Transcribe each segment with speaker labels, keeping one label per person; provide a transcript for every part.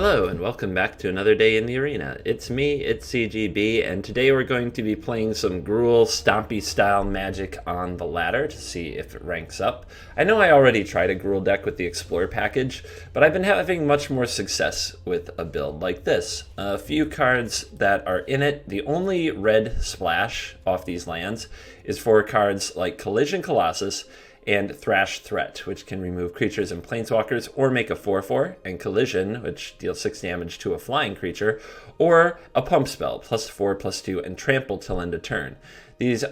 Speaker 1: Hello and welcome back to another day in the arena. It's me, it's CGB, and today we're going to be playing some Gruul Stompy style magic on the ladder to see if it ranks up. I know I already tried a Gruul deck with the Explore package, but I've been having much more success with a build like this. A few cards that are in it, the only red splash off these lands is for cards like Collision Colossus and Thrash Threat, which can remove creatures and planeswalkers, or make a 4/4, and Collision, which deals 6 damage to a flying creature, or a Pump Spell, +4/+2, and Trample till end of turn. This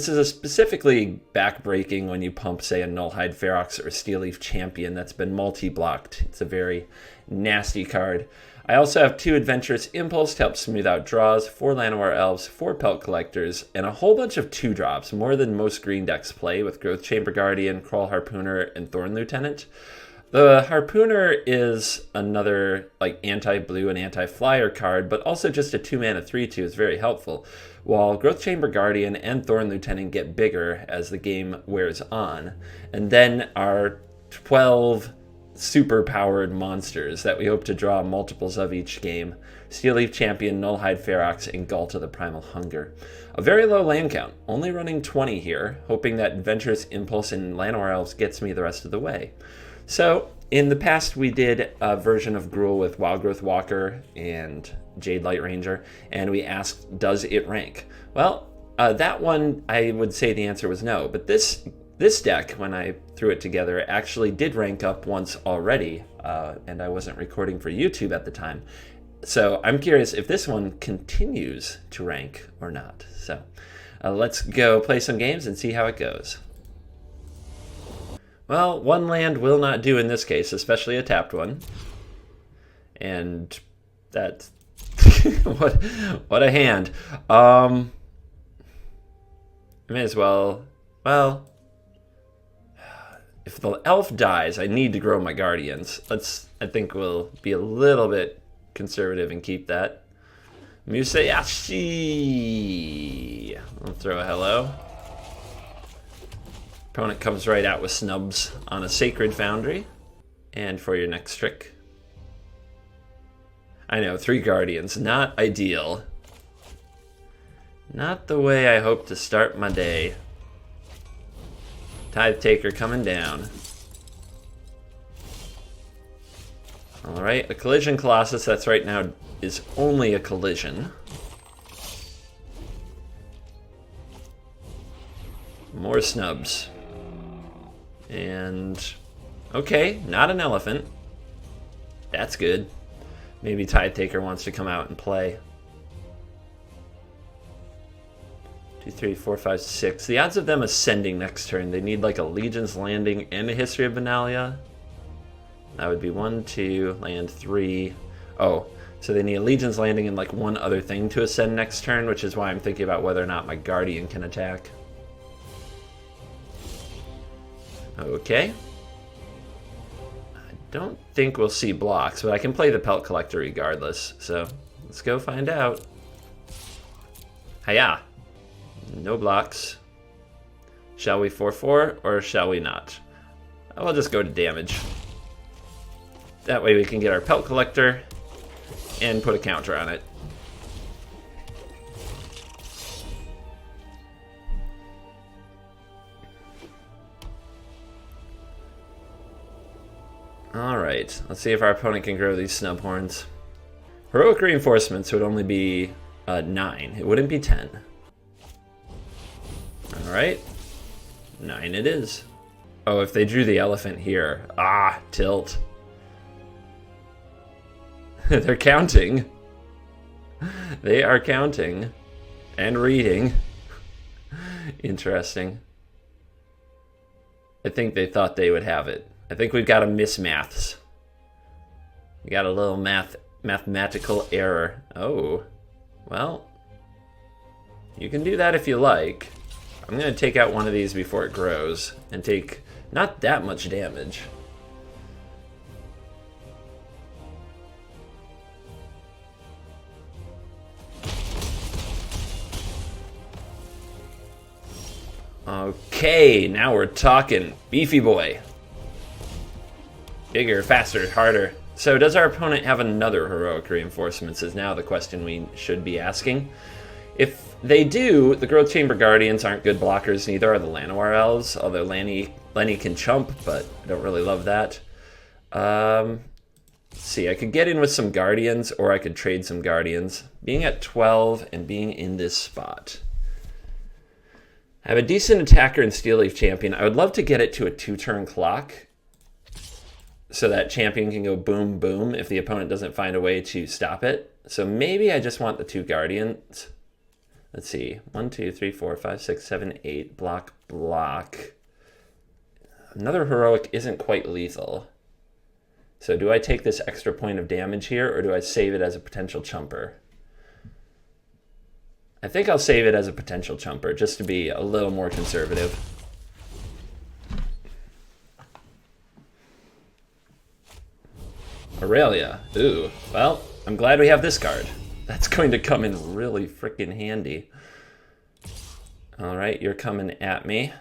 Speaker 1: is a specifically back-breaking when you pump, say, a Nullhide Ferox or Steel Leaf Champion that's been multi-blocked. It's a very nasty card. I also have 2 Adventurous Impulse to help smooth out draws, 4 Llanowar Elves, 4 Pelt Collectors, and a whole bunch of 2-drops, more than most green decks play, with Growth Chamber Guardian, Crawl Harpooner, and Thorn Lieutenant. The Harpooner is another anti-blue and anti-flyer card, but also just a 2-mana 3/2 is very helpful, while Growth Chamber Guardian and Thorn Lieutenant get bigger as the game wears on. And then our 12 super-powered monsters that we hope to draw multiples of each game: Steel Leaf Champion, Nullhide Ferox, and Ghalta the Primal Hunger. A very low land count, only running 20 here, hoping that Adventurous Impulse and Llanowar Elves gets me the rest of the way. So, in the past we did a version of Gruul with Wildgrowth Walker and Jade Light Ranger, and we asked, does it rank? Well, that one, I would say the answer was no, but this deck, when I threw it together, actually did rank up once already, and I wasn't recording for YouTube at the time. So I'm curious if this one continues to rank or not. So let's go play some games and see how it goes. Well, one land will not do in this case, especially a tapped one. And that's... what a hand. I may as well... Well... If the elf dies, I need to grow my guardians. I think we'll be a little bit conservative and keep that. Musayashi! I'll throw a hello. Opponent comes right out with snubs on a Sacred Foundry. And for your next trick. I know, 3 guardians, not ideal. Not the way I hope to start my day. Tithe Taker coming down. Alright, a Collision Colossus, that's right now is only a collision. More snubs. And... okay, not an elephant. That's good. Maybe Tithe Taker wants to come out and play. 2, 3, 4, 5, 6. The odds of them ascending next turn, they need like a Legion's Landing and a History of Benalia. That would be 1, 2, land 3. Oh, so they need a Legion's Landing and like one other thing to ascend next turn, which is why I'm thinking about whether or not my Guardian can attack. Okay. I don't think we'll see blocks, but I can play the Pelt Collector regardless. So let's go find out. Hiya! No blocks. Shall we 4/4 or shall we not? I'll just go to damage. That way we can get our Pelt Collector and put a counter on it. Alright, let's see if our opponent can grow these snub horns. Heroic Reinforcements would only be 9. It wouldn't be 10. Alright. 9 it is. Oh, if they drew the elephant here. Ah, tilt. They're counting. They are counting. And reading. Interesting. I think they thought they would have it. I think we've got a mismaths. We got a little mathematical error. Oh. Well. You can do that if you like. I'm going to take out one of these before it grows and take not that much damage. Okay, now we're talking. Beefy boy. Bigger, faster, harder. So does our opponent have another heroic reinforcements is now the question we should be asking. If they do, the Growth Chamber Guardians aren't good blockers, neither are the Llanowar Elves, although Lenny can chump, but I don't really love that. Let's see, I could get in with some Guardians, or I could trade some Guardians. Being at 12 and being in this spot. I have a decent attacker in Steel Leaf Champion. I would love to get it to a 2-turn clock, so that champion can go boom, boom if the opponent doesn't find a way to stop it. So maybe I just want the 2 Guardians. Let's see. 1, 2, 3, 4, 5, 6, 7, 8. Block, block. Another heroic isn't quite lethal. So do I take this extra point of damage here, or do I save it as a potential chumper? I think I'll save it as a potential chumper, just to be a little more conservative. Aurelia. Ooh. Well, I'm glad we have this card. That's going to come in really freaking handy. Alright, you're coming at me.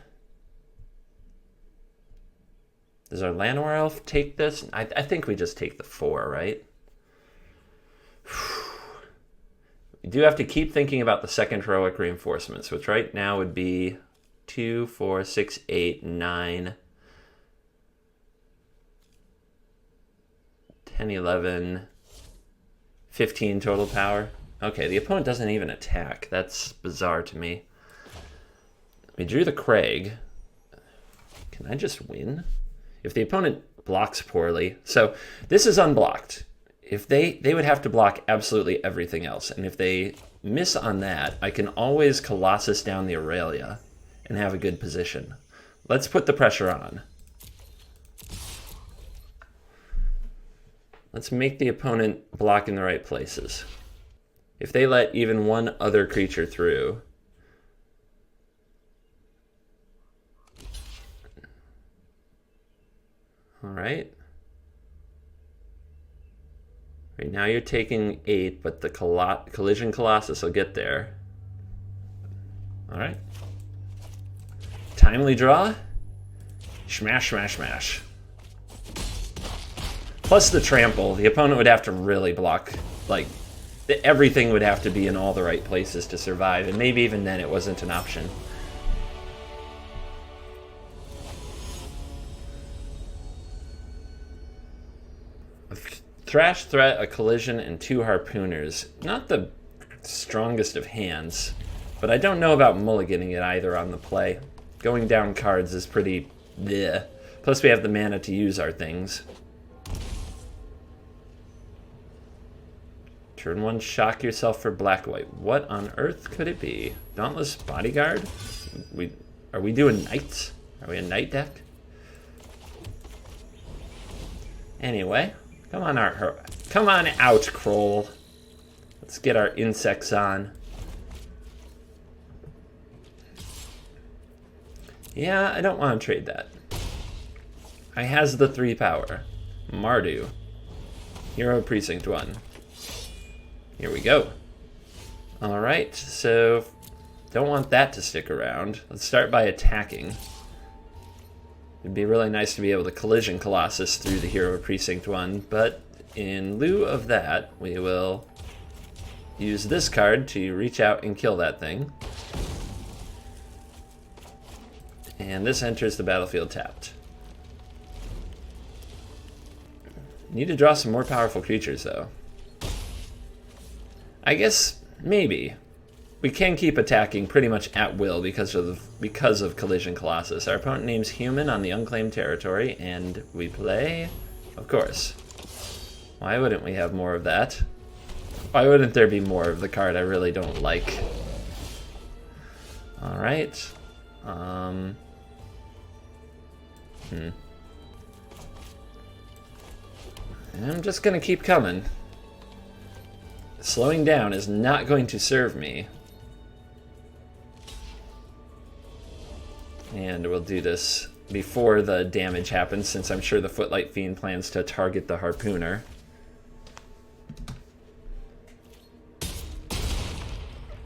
Speaker 1: Does our Llanowar Elf take this? I think we just take the 4, right? We do have to keep thinking about the second heroic reinforcements, which right now would be 2, 4, 6, 8, 9... 10, 11, 15 total power. Okay, the opponent doesn't even attack. That's bizarre to me. We drew the Craig. Can I just win? If the opponent blocks poorly. So this is unblocked. If they would have to block absolutely everything else. And if they miss on that, I can always Colossus down the Aurelia and have a good position. Let's put the pressure on. Let's make the opponent block in the right places. If they let even one other creature through, all right. Right now you're taking 8, but the Collision Colossus will get there. All right. Timely draw. Smash, smash, smash. Plus the trample, the opponent would have to really block, like, everything would have to be in all the right places to survive, and maybe even then it wasn't an option. A Thrash Threat, a Collision, and 2 Harpooners. Not the strongest of hands, but I don't know about mulliganing it either on the play. Going down cards is pretty bleh. Plus we have the mana to use our things. Turn 1, shock yourself for black-white. What on earth could it be? Dauntless Bodyguard? Are we doing knights? Are we a knight deck? Anyway, come on out, Kroll. Let's get our insects on. Yeah, I don't want to trade that. I has the 3 power. Mardu. Hero Precinct 1. Here we go. Alright, so don't want that to stick around. Let's start by attacking. It'd be really nice to be able to Collision Colossus through the Hero Precinct 1, but in lieu of that, we will use this card to reach out and kill that thing. And this enters the battlefield tapped. Need to draw some more powerful creatures, though. I guess maybe we can keep attacking pretty much at will because of Collision Colossus. Our opponent names human on the unclaimed territory, and we play, of course. Why wouldn't we have more of that? Why wouldn't there be more of the card I really don't like? All right. I'm just gonna keep coming. Slowing down is not going to serve me. And we'll do this before the damage happens, since I'm sure the Footlight Fiend plans to target the Harpooner.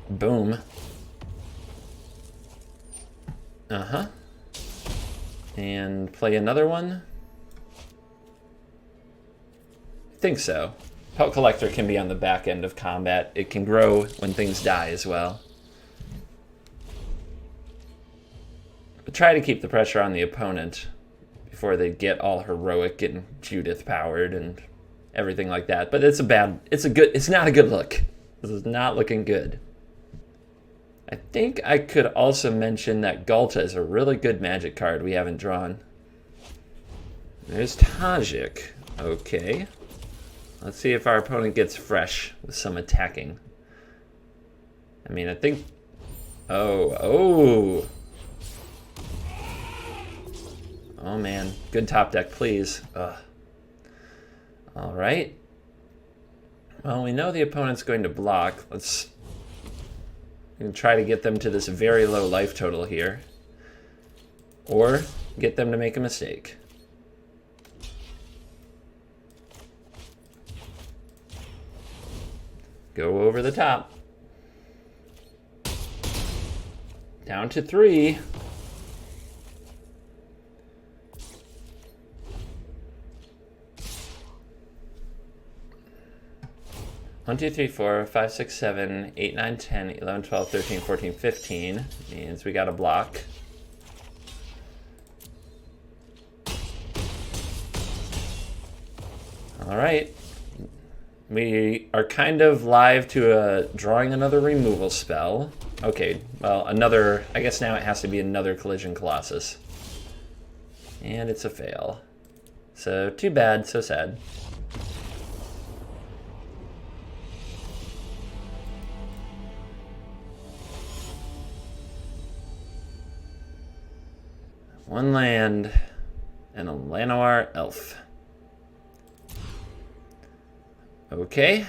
Speaker 1: Boom. Uh-huh. And play another one. think so. Pelt Collector can be on the back end of combat. It can grow when things die as well. But try to keep the pressure on the opponent before they get all heroic and Judith powered and everything like that. But it's not a good look. This is not looking good. I think I could also mention that Ghalta is a really good Magic card we haven't drawn. There's Tajik. Okay. Let's see if our opponent gets fresh with some attacking. I mean, I think... Oh, man. Good top deck, please. Ugh. All right. Well, we know the opponent's going to block. Let's try to get them to this very low life total here. Or get them to make a mistake. Go over the top. Down to 3. One, 2, 3, 4, 5, 6, 7, 8, 9, 10, 11, 12, 13, 14, 15. Means we got a block. All right. We are kind of live to drawing another removal spell. Okay, well, another... I guess now it has to be another Collision Colossus. And it's a fail. So, too bad, so sad. One land and a Llanowar Elf. Okay,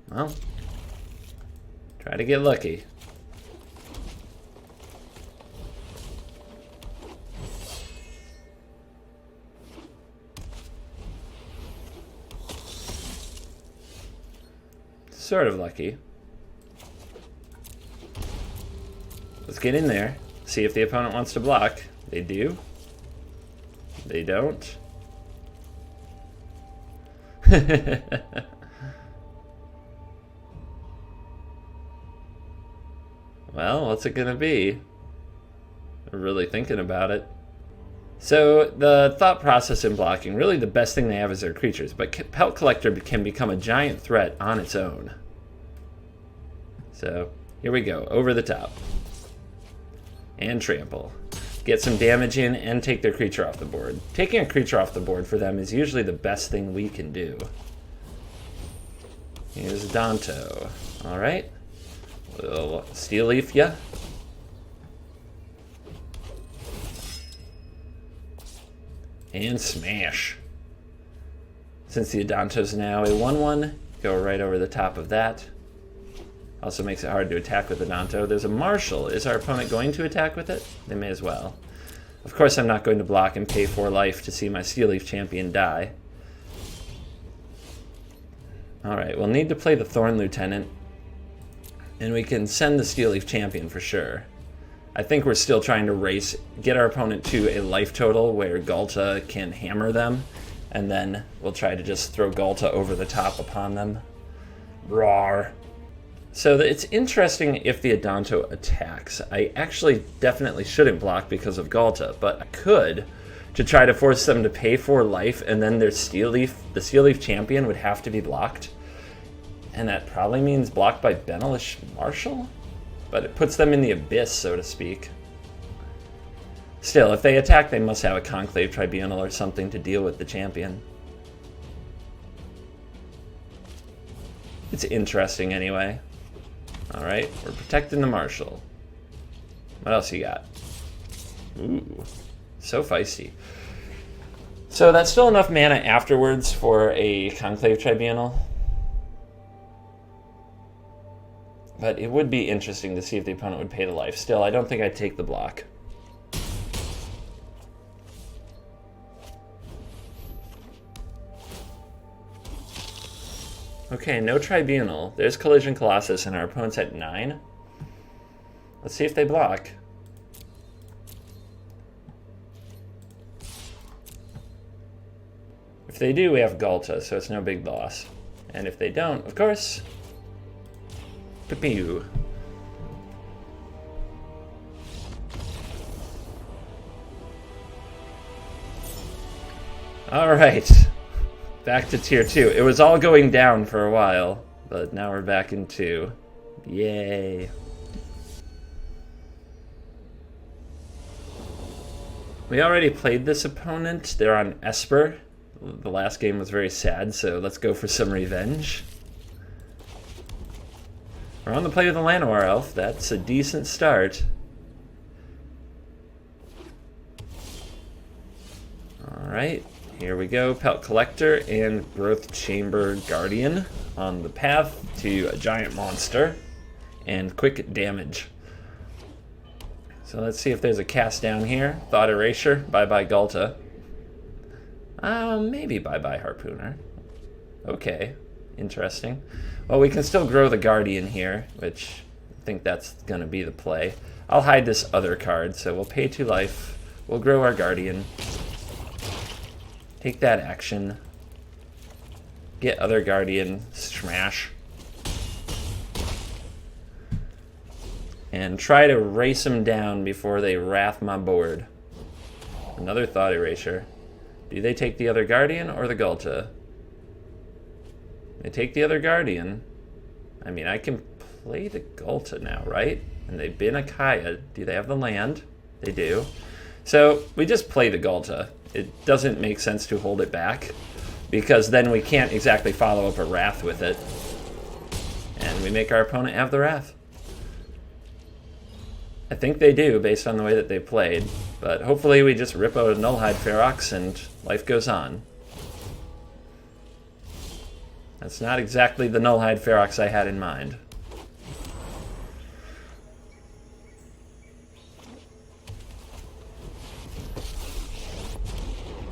Speaker 1: well, try to get lucky. Sort of lucky. Let's get in there, see if the opponent wants to block. They do. They don't. Well, what's it gonna be? I'm really thinking about it. So the thought process in blocking, really the best thing they have is their creatures, but Pelt Collector can become a giant threat on its own. So here we go, over the top. And trample. Get some damage in and take their creature off the board. Taking a creature off the board for them is usually the best thing we can do. Here's Danto. Alright. We'll Steel Leaf ya. And smash. Since the Adanto's now a 1/1, go right over the top of that. Also makes it hard to attack with Adanto. There's a Marshal. Is our opponent going to attack with it? They may as well. Of course I'm not going to block and pay 4 life to see my Steel Leaf champion die. Alright, we'll need to play the Thorn Lieutenant. And we can send the Steel Leaf champion for sure. I think we're still trying to get our opponent to a life total where Ghalta can hammer them. And then we'll try to just throw Ghalta over the top upon them. Roar. So it's interesting if the Adanto attacks. I actually definitely shouldn't block because of Ghalta, but I could to try to force them to pay 4 life, and then their Steel Leaf, the Steel Leaf champion would have to be blocked. And that probably means blocked by Benelish Marshal? But it puts them in the abyss, so to speak. Still, if they attack, they must have a Conclave Tribunal or something to deal with the champion. It's interesting anyway. Alright, we're protecting the Marshal. What else you got? Ooh, so feisty. So that's still enough mana afterwards for a Conclave Tribunal. But it would be interesting to see if the opponent would pay the life. Still, I don't think I'd take the block. Okay, no Tribunal. There's Collision Colossus and our opponent's at 9. Let's see if they block. If they do, we have Ghalta, so it's no big loss. And if they don't, of course, pew. Alright, back to tier 2. It was all going down for a while, but now we're back in 2. Yay. We already played this opponent. They're on Esper. The last game was very sad, so let's go for some revenge. We're on the play with the Llanowar Elf. That's a decent start. Alright, here we go. Pelt Collector and Growth Chamber Guardian on the path to a giant monster and quick damage. So let's see if there's a cast down here. Thought Erasure, bye-bye Ghalta. Maybe bye-bye Harpooner. Okay, interesting. Well, we can still grow the Guardian here, which I think that's going to be the play. I'll hide this other card, so we'll pay 2 life. We'll grow our Guardian. Take that action. Get other Guardian. Smash. And try to race them down before they wrath my board. Another Thought Erasure. Do they take the other Guardian or the Ghalta? They take the other Guardian. I mean, I can play the Ghalta now, right? And they've been a Kaya. Do they have the land? They do. So we just play the Ghalta. It doesn't make sense to hold it back, because then we can't exactly follow up a Wrath with it. And we make our opponent have the Wrath. I think they do, based on the way that they played. But hopefully we just rip out a Nullhide Ferox and life goes on. That's not exactly the Nullhide Ferox I had in mind.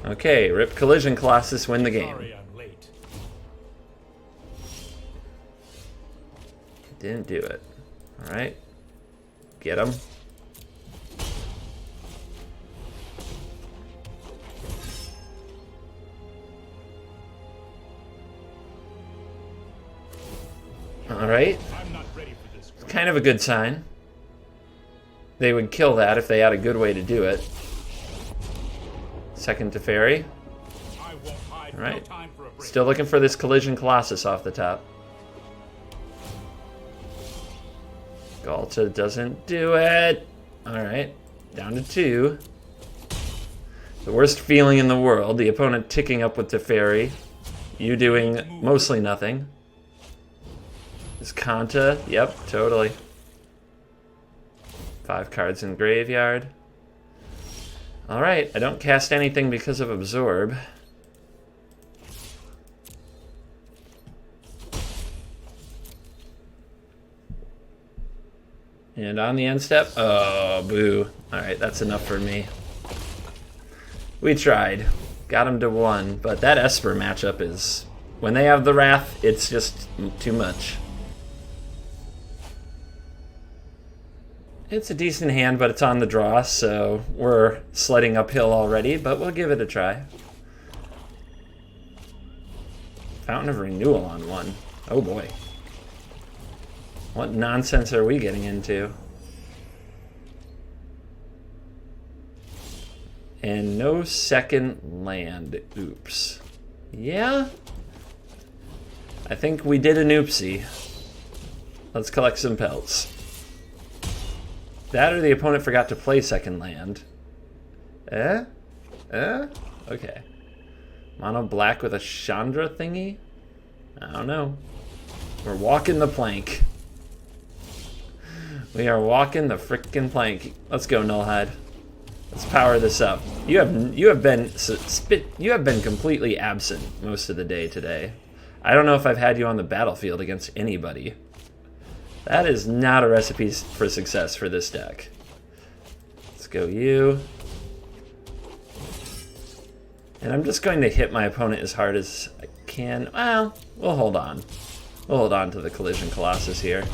Speaker 1: Okay, rip Collision Colossus, win the game.
Speaker 2: Sorry, I'm late.
Speaker 1: Didn't do it. Alright. Get him. Alright.
Speaker 2: I'm not ready for this.
Speaker 1: It's kind of a good sign. They would kill that if they had a good way to do it. Second to Fairy.
Speaker 2: I won't hide.
Speaker 1: Alright.
Speaker 2: No time for a break.
Speaker 1: Still looking for this Collision Colossus off the top. Ghalta doesn't do it. Alright. Down to 2. The worst feeling in the world. The opponent ticking up with Teferi. You doing mostly nothing. Is Kanta? Yep, totally. 5 cards in graveyard. Alright, I don't cast anything because of Absorb. And on the end step, oh, boo. Alright, that's enough for me. We tried. Got him to 1, but that Esper matchup is... When they have the Wrath, it's just too much. It's a decent hand, but it's on the draw, so we're sledding uphill already, but we'll give it a try. Fountain of Renewal on 1. Oh boy. What nonsense are we getting into? And no second land. Oops. Yeah? I think we did an oopsie. Let's collect some pelts. That or the opponent forgot to play second land. Okay. Mono black with a Chandra thingy? I don't know. We're walking the plank. We are walking the frickin' plank. Let's go, Nullhide. Let's power this up. You have been completely absent most of the day today. I don't know if I've had you on the battlefield against anybody. That is not a recipe for success for this deck. Let's go you. And I'm just going to hit my opponent as hard as I can. Well, we'll hold on. We'll hold on to the Collision Colossus here,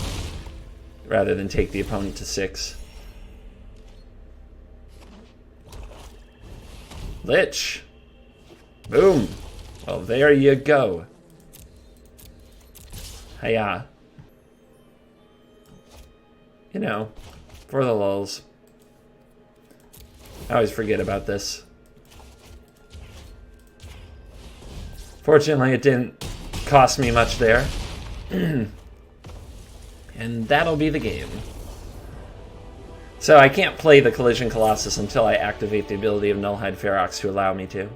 Speaker 1: rather than take the opponent to 6. Lich. Boom. Well, there you go. Hiya. You know, for the lulz. I always forget about this. Fortunately, it didn't cost me much there. And that'll be the game. So I can't play the Collision Colossus until I activate the ability of Nullhide Ferox to allow me to.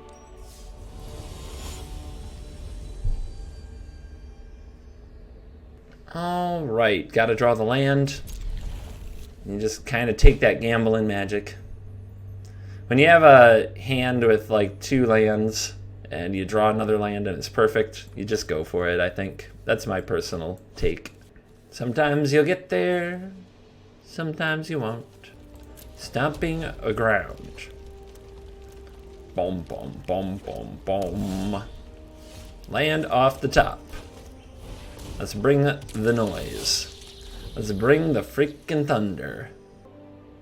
Speaker 1: Alright, gotta draw the land. You just kind of take that gamble in Magic. When you have a hand with like 2 lands and you draw another land and it's perfect, you just go for it, I think. That's my personal take. Sometimes you'll get there, sometimes you won't. Stomping aground. Boom, boom, boom, boom, boom. Land off the top. Let's bring the noise. Let's bring the freaking thunder.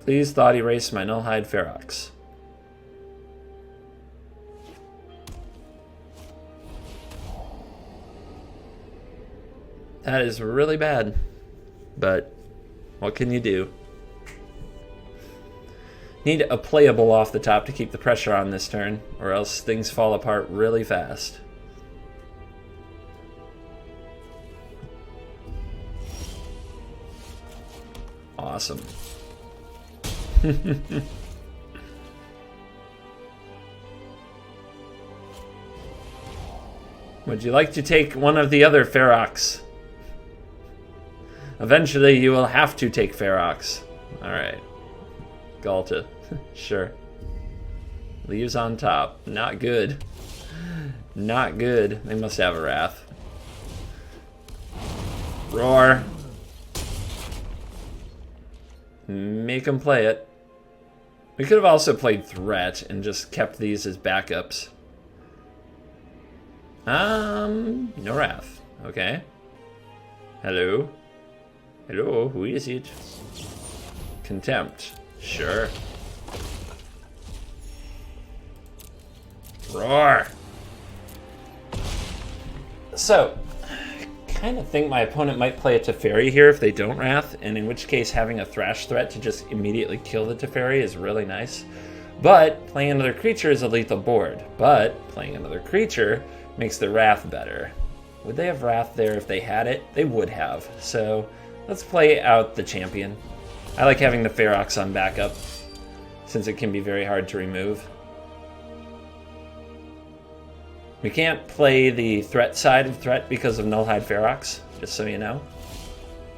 Speaker 1: Please thought erase my Nullhide Ferox. That is really bad, but what can you do? Need a playable off the top to keep the pressure on this turn, or else things fall apart really fast. Awesome. Would you like to take one of the other Ferox? Eventually you will have to take Ferox. Alright. Ghalta. Sure. Leaves on top. Not good. Not good. They must have a Wrath. Roar. Make them play it. We could have also played Threat and just kept these as backups. No Wrath. Okay. Hello? Hello, who is it? Contempt. Sure. Roar! So, I kind of think my opponent might play a Teferi here if they don't Wrath, and in which case having a Thrash threat to just immediately kill the Teferi is really nice. But playing another creature is a lethal board. But playing another creature makes the Wrath better. Would they have Wrath there if they had it? They would have. So let's play out the champion. I like having the Ferox on backup, since it can be very hard to remove. We can't play the threat side of threat because of Nullhide Ferox, just so you know.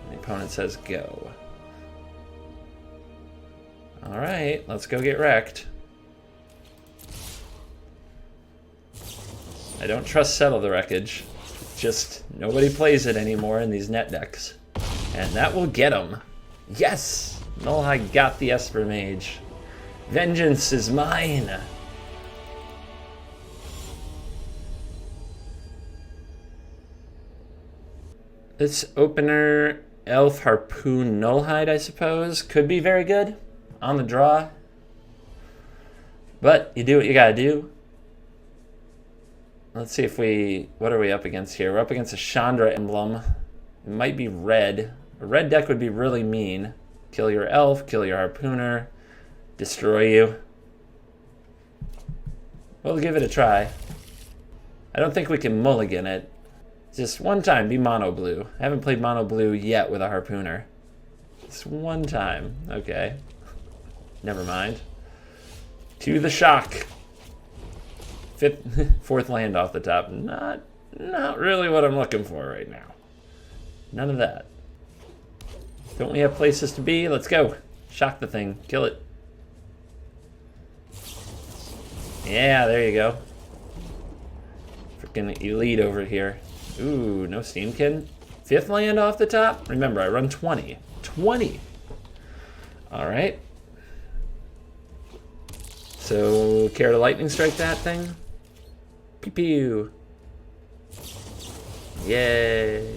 Speaker 1: The opponent says go. Alright, let's go get wrecked. I don't trust Settle the Wreckage. Just nobody plays it anymore in these net decks. And that will get him. Yes! Nullhide got the Esper Mage. Vengeance is mine! This opener, Elf, Harpoon, Nullhide, I suppose, could be very good on the draw. But you do what you gotta do. Let's see if we... What are we up against here? We're up against a Chandra emblem. It might be red. A red deck would be really mean. Kill your Elf, kill your Harpooner, destroy you. We'll give it a try. I don't think we can mulligan it. Just one time, be mono blue. I haven't played mono blue yet with a Harpooner. Just one time. Okay. Never mind. To the shock. Fourth land off the top. Not really what I'm looking for right now. None of that. Don't we have places to be? Let's go. Shock the thing. Kill it. Yeah, there you go. Freaking elite over here. Ooh, no Steamkin. Fifth land off the top? Remember, I run 20. 20! Alright. So, care to lightning strike that thing? Pew pew. Yay.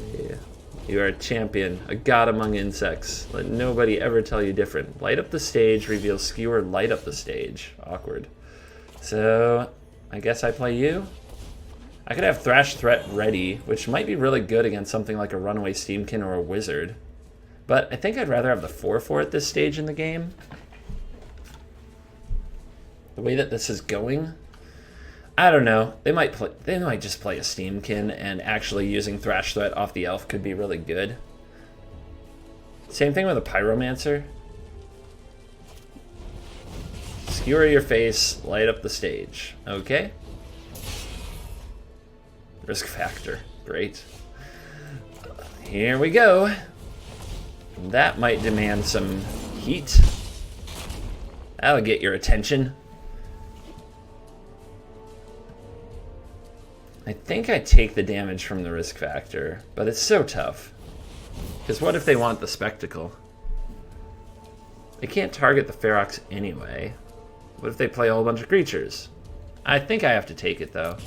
Speaker 1: You are a champion, a god among insects. Let nobody ever tell you different. Light up the stage, reveal skewer, light up the stage. Awkward. So, I guess I play you? I could have Thrash Threat ready, which might be really good against something like a Runaway Steamkin or a Wizard. But I think I'd rather have the 4/4 at this stage in the game. The way that this is going, I don't know. They might just play a Steamkin, and actually using Thrash Threat off the Elf could be really good. Same thing with a Pyromancer. Skewer your face, light up the stage. Okay. Risk factor. Great. Here we go. That might demand some heat. That'll get your attention. I think I take the damage from the risk factor, but it's so tough. Because what if they want the spectacle? They can't target the Ferox anyway. What if they play a whole bunch of creatures? I think I have to take it, though.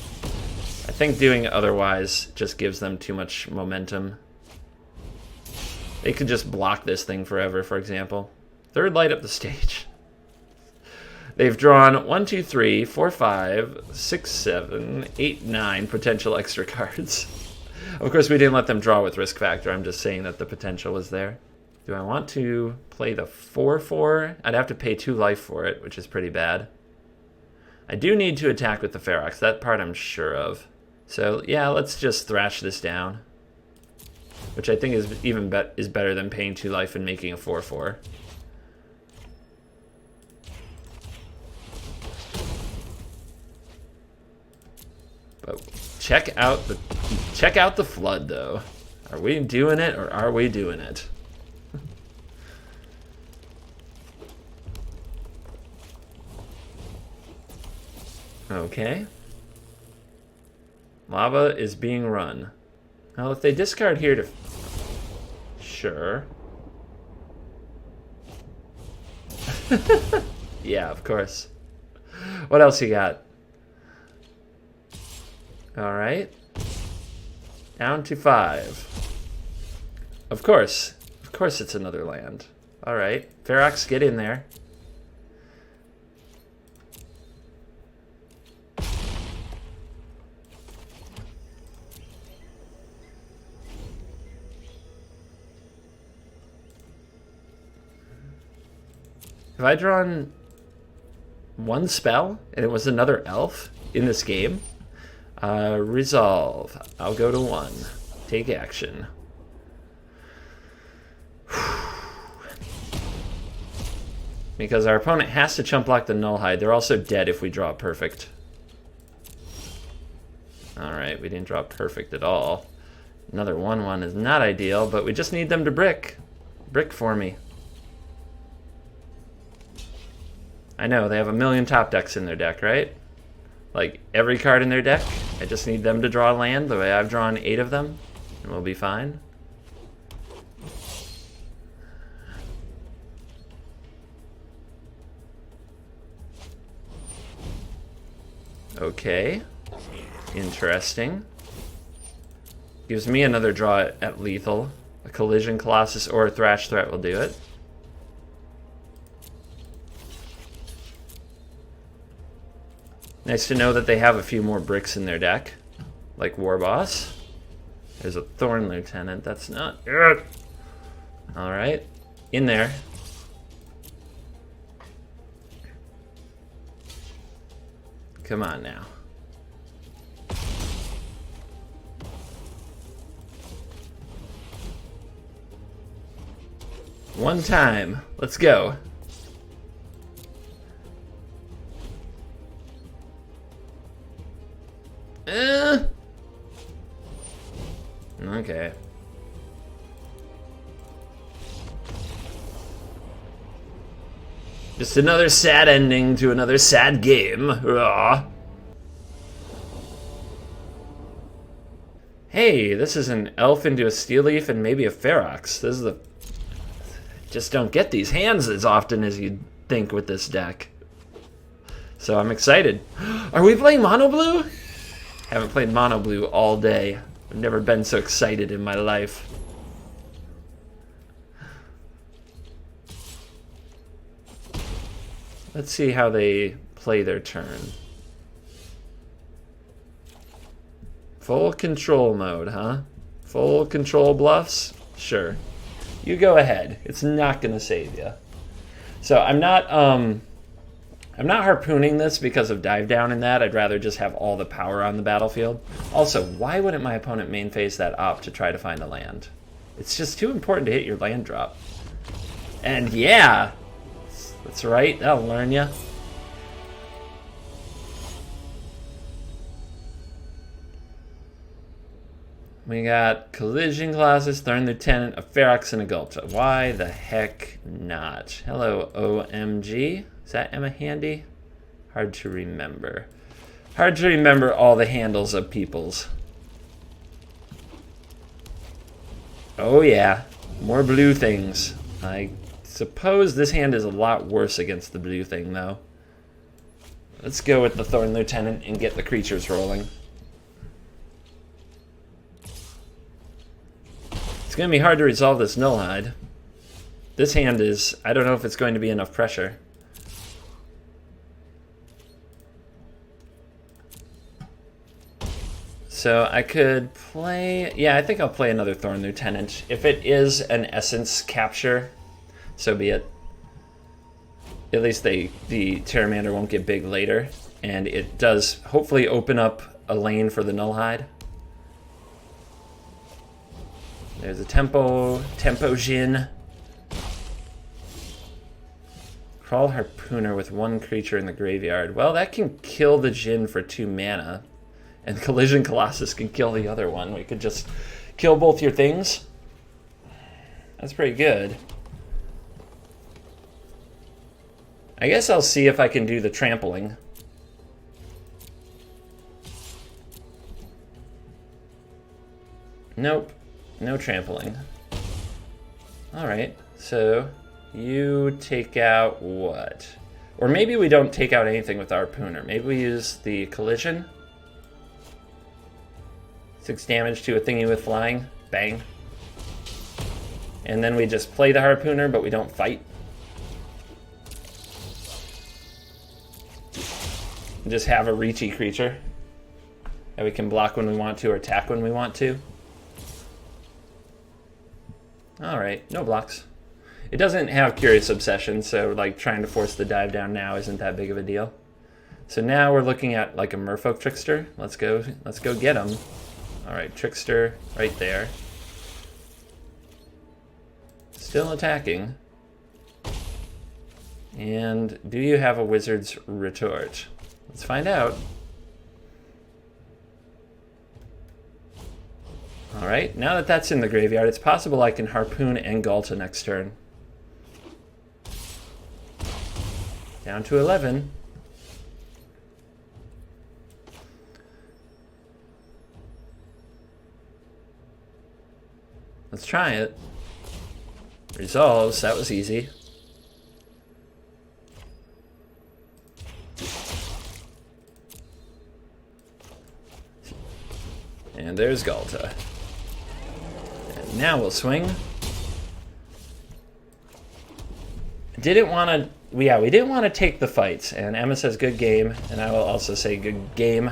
Speaker 1: I think doing otherwise just gives them too much momentum. They could just block this thing forever, for example. Third light up the stage. They've drawn 1, 2, 3, 4, 5, 6, 7, 8, 9 potential extra cards. Of course, we didn't let them draw with risk factor. I'm just saying that the potential was there. Do I want to play the 4/4? I'd have to pay 2 life for it, which is pretty bad. I do need to attack with the Ferox. That part I'm sure of. So yeah, let's just thrash this down, which I think is even better than paying 2 life and making a 4/4. But check out the flood, though. Are we doing it, or are we doing it? Okay. Lava is being run. Well, if they discard here to... Sure. Yeah, of course. What else you got? Alright. Down to 5. Of course. Of course it's another land. Alright. Ferox, get in there. Have I drawn one spell and it was another elf in this game? Resolve. I'll go to 1. Take action. Because our opponent has to chump block the Nullhide. They're also dead if we draw perfect. Alright, we didn't draw perfect at all. Another 1/1 is not ideal, but we just need them to brick. Brick for me. I know, they have a million top decks in their deck, right? Like, every card in their deck. I just need them to draw land the way I've drawn 8 of them, and we'll be fine. Okay. Interesting. Gives me another draw at lethal. A Collision Colossus or a Thrash Threat will do it. Nice to know that they have a few more bricks in their deck, like War Boss. There's a Thorn Lieutenant. That's not good. All right, in there. Come on now. One time. Let's go. Okay. Just another sad ending to another sad game. Rawr. Hey, this is an elf into a steel leaf and maybe a Ferox. This is the... Just don't get these hands as often as you'd think with this deck. So I'm excited. Are we playing mono blue? Haven't played mono blue all day. I've never been so excited in my life. Let's see how they play their turn. Full control mode, huh? Full control bluffs? Sure. You go ahead. It's not going to save you. So I'm not harpooning this because of dive down in that. I'd rather just have all the power on the battlefield. Also, why wouldn't my opponent main phase that op to try to find a land? It's just too important to hit your land drop. And yeah, that's right. That'll learn you. We got Collision Colossus, Thorn Lieutenant, a Ferox, and a Ghalta. Why the heck not? Hello, OMG. Is that Emma Handy? Hard to remember. Hard to remember all the handles of people's. Oh yeah, more blue things. I suppose this hand is a lot worse against the blue thing, though. Let's go with the Thorn Lieutenant and get the creatures rolling. It's going to be hard to resolve this Nullhide. This hand is... I don't know if it's going to be enough pressure. So I could play... Yeah, I think I'll play another Thorn Lieutenant. If it is an Essence capture, so be it. At least the Pteramander won't get big later. And it does hopefully open up a lane for the Nullhide. There's a Tempo Jin. Crawl Harpooner with one creature in the graveyard. Well, that can kill the Jin for 2 mana. And Collision Colossus can kill the other one. We could just kill both your things. That's pretty good. I guess I'll see if I can do the trampling. Nope. No trampling. Alright, so you take out what? Or maybe we don't take out anything with our Harpooner. Maybe we use the Collision. 6 damage to a thingy with flying. Bang. And then we just play the Harpooner, but we don't fight. Just have a reachy creature that we can block when we want to or attack when we want to. Alright, no blocks. It doesn't have Curious Obsession, so like trying to force the dive down now isn't that big of a deal. So now we're looking at like a Merfolk Trickster. Let's go get him. Alright, Trickster right there. Still attacking. And do you have a Wizard's Retort? Let's find out. Alright, now that that's in the graveyard, it's possible I can Harpoon and Ghalta next turn. Down to 11. Let's try it. Resolves, that was easy. And there's Ghalta. And now we'll swing. Didn't want to... Yeah, we didn't want to take the fights. And Emma says good game, and I will also say good game.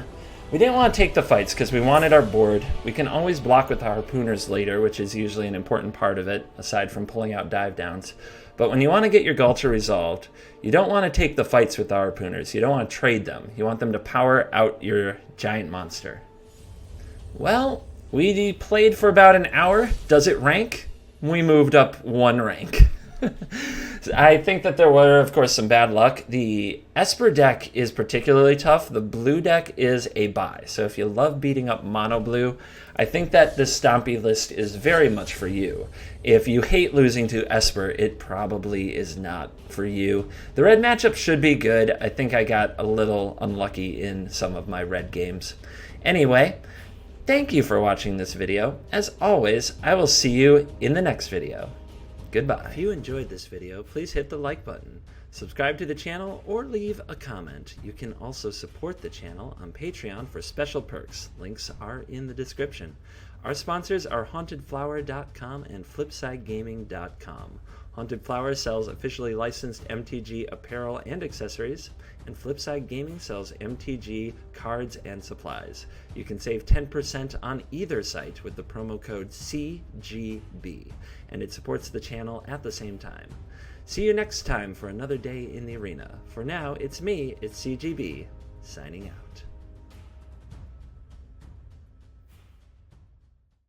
Speaker 1: We didn't want to take the fights because we wanted our board. We can always block with the Harpooners later, which is usually an important part of it, aside from pulling out dive downs. But when you want to get your Ghalta resolved, you don't want to take the fights with the Harpooners. You don't want to trade them. You want them to power out your giant monster. Well, we played for about an hour. Does it rank? We moved up 1 rank. I think that there were, of course, some bad luck. The Esper deck is particularly tough. The blue deck is a buy. So if you love beating up mono blue, I think that this Stompy list is very much for you. If you hate losing to Esper, it probably is not for you. The red matchup should be good. I think I got a little unlucky in some of my red games. Anyway, thank you for watching this video. As always, I will see you in the next video. Goodbye. If you enjoyed this video, please hit the like button, subscribe to the channel, or leave a comment. You can also support the channel on Patreon for special perks. Links are in the description. Our sponsors are HauntedFlower.com and FlipsideGaming.com. Haunted Flower sells officially licensed MTG apparel and accessories, and Flipside Gaming sells MTG cards and supplies. You can save 10% on either site with the promo code CGB, and it supports the channel at the same time. See you next time for another day in the arena. For now, it's me, it's CGB, signing out.